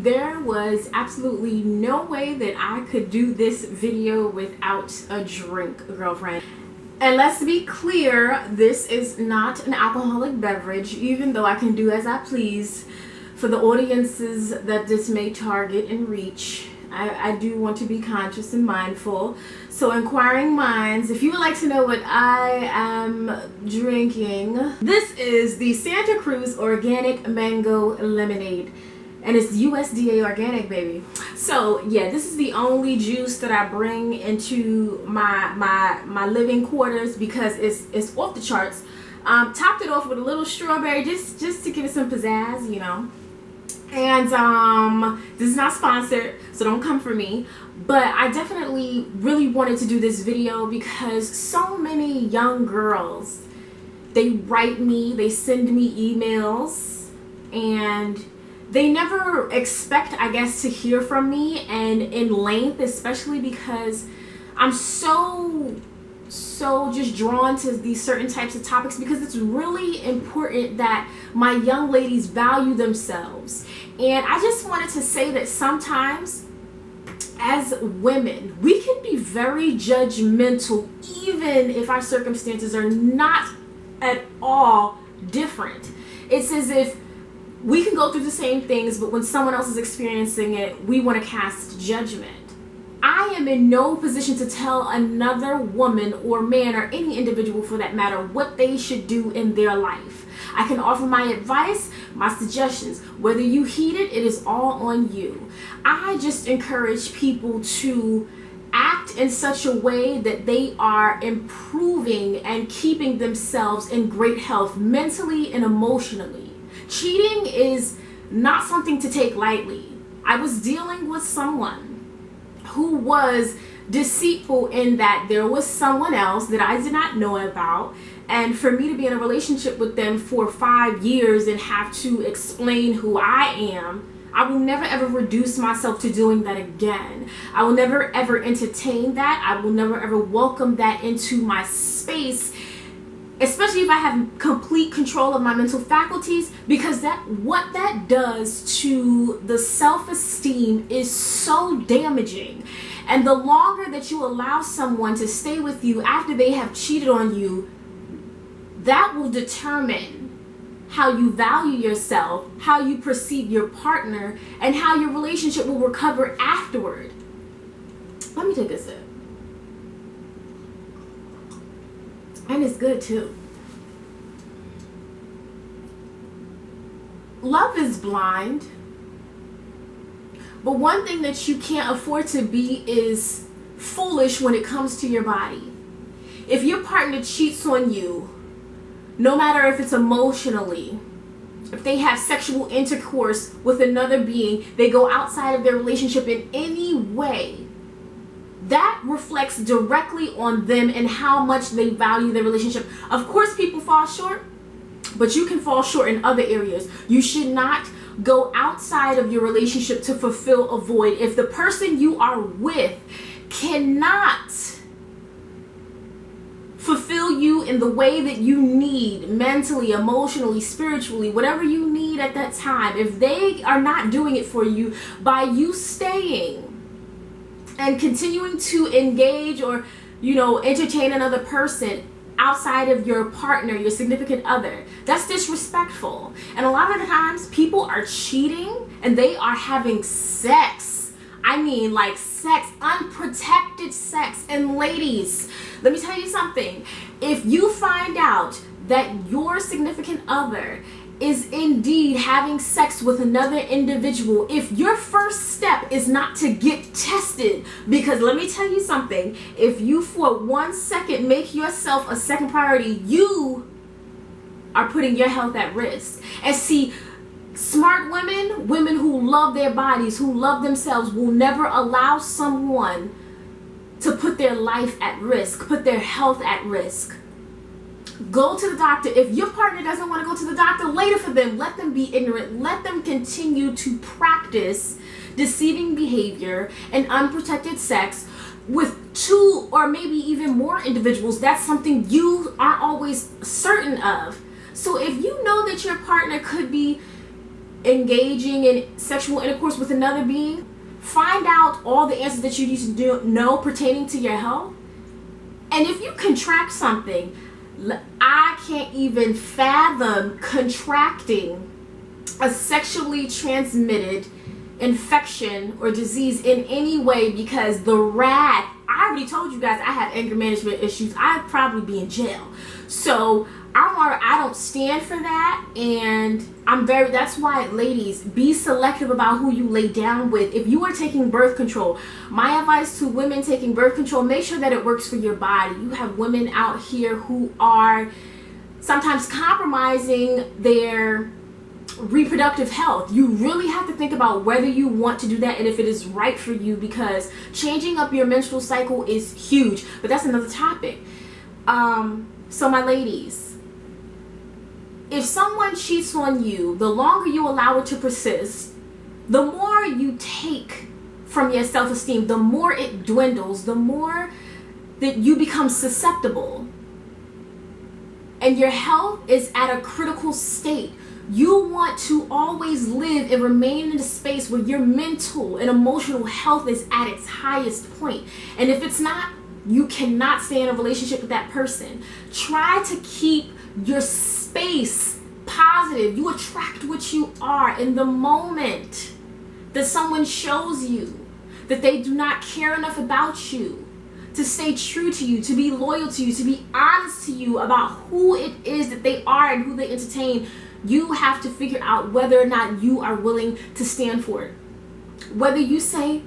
There was absolutely no way that I could do this video without a drink, girlfriend. And let's be clear, this is not an alcoholic beverage, even though I can do as I please for the audiences that this may target and reach. I do want to be conscious and mindful. So inquiring minds, if you would like to know what I am drinking, this is the Santa Cruz Organic Mango Lemonade. And it's USDA organic, baby. So yeah, this is the only juice that I bring into my living quarters because it's off the charts. Topped it off with a little strawberry just to give it some pizzazz, you know. And this is not sponsored, so don't come for me. But I definitely really wanted to do this video because so many young girls, they write me, they send me emails, and they never expect, I guess, to hear from me and in length, especially because I'm so just drawn to these certain types of topics because it's really important that my young ladies value themselves. And I just wanted to say that sometimes as women, we can be very judgmental even if our circumstances are not at all different. It's as if we can go through the same things, but when someone else is experiencing it, we want to cast judgment. I am in no position to tell another woman or man or any individual for that matter what they should do in their life. I can offer my advice, my suggestions. Whether you heed it, it is all on you. I just encourage people to act in such a way that they are improving and keeping themselves in great health mentally and emotionally. Cheating is not something to take lightly. I was dealing with someone who was deceitful in that there was someone else that I did not know about, and for me to be in a relationship with them for 5 years and have to explain who I am, I will never ever reduce myself to doing that again. I will never ever entertain that. I will never ever welcome that into my space, especially if I have complete control of my mental faculties, because what that does to the self-esteem is so damaging. And the longer that you allow someone to stay with you after they have cheated on you, that will determine how you value yourself, how you perceive your partner, and how your relationship will recover afterward. Let me take a sip. And it's good too. Love is blind, but one thing that you can't afford to be is foolish when it comes to your body. If your partner cheats on you, no matter if it's emotionally, if they have sexual intercourse with another being, they go outside of their relationship in any way, that reflects directly on them and how much they value their relationship. Of course, people fall short, but you can fall short in other areas. You should not go outside of your relationship to fulfill a void. If the person you are with cannot fulfill you in the way that you need, mentally, emotionally, spiritually, whatever you need at that time, if they are not doing it for you, by you staying and continuing to engage or, entertain another person outside of your partner, your significant other, that's disrespectful. And a lot of the times people are cheating and they are having sex. I mean, like sex, unprotected sex. And ladies, let me tell you something. If you find out that your significant other is indeed having sex with another individual, if your first step is not to get tested, because let me tell you something, if you for 1 second make yourself a second priority, you are putting your health at risk. And see, smart women who love their bodies, who love themselves, will never allow someone to put their life at risk, put their health at risk. Go to the doctor. If your partner doesn't want to go to the doctor, later for them. Let them be ignorant. Let them continue to practice deceiving behavior and unprotected sex with 2 or maybe even more individuals. That's something you aren't always certain of. So if you know that your partner could be engaging in sexual intercourse with another being, find out all the answers that you need to know pertaining to your health. And if you contract something, I can't even fathom contracting a sexually transmitted infection or disease in any way, because the rat, I already told you guys I have anger management issues. I'd probably be in jail. So I don't stand for that, and that's why, ladies, be selective about who you lay down with. If you are taking birth control, my advice to women taking birth control, make sure that it works for your body. You have women out here who are sometimes compromising their reproductive health. You really have to think about whether you want to do that and if it is right for you, because changing up your menstrual cycle is huge. But that's another topic. So my ladies, if someone cheats on you, the longer you allow it to persist, the more you take from your self-esteem, the more it dwindles, the more that you become susceptible, and your health is at a critical state. You want to always live and remain in a space where your mental and emotional health is at its highest point. And if it's not, you cannot stay in a relationship with that person. Try to keep your space positive. You attract what you are. In the moment that someone shows you that they do not care enough about you to stay true to you, to be loyal to you, to be honest to you about who it is that they are and who they entertain, you have to figure out whether or not you are willing to stand for it. Whether you say,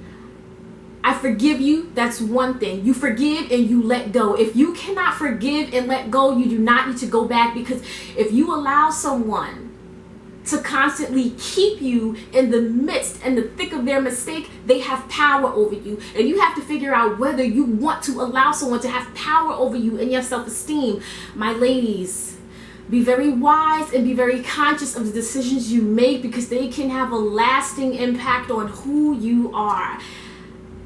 I forgive you, that's one thing. You forgive and you let go. If you cannot forgive and let go, you do not need to go back, because if you allow someone to constantly keep you in the midst and the thick of their mistake, they have power over you. And you have to figure out whether you want to allow someone to have power over you in your self-esteem. My ladies, be very wise and be very conscious of the decisions you make, because they can have a lasting impact on who you are.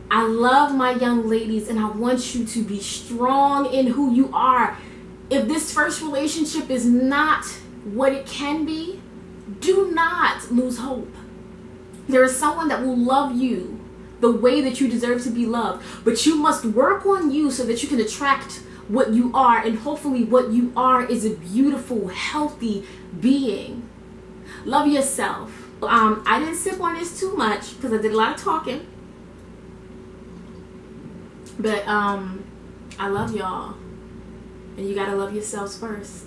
I love my young ladies, and I want you to be strong in who you are. If this first relationship is not what it can be, do not lose hope. There is someone that will love you the way that you deserve to be loved, but you must work on you so that you can attract what you are, and hopefully what you are is a beautiful, healthy being. Love yourself. I didn't sip on this too much because I did a lot of talking. But I love y'all, and you gotta love yourselves first.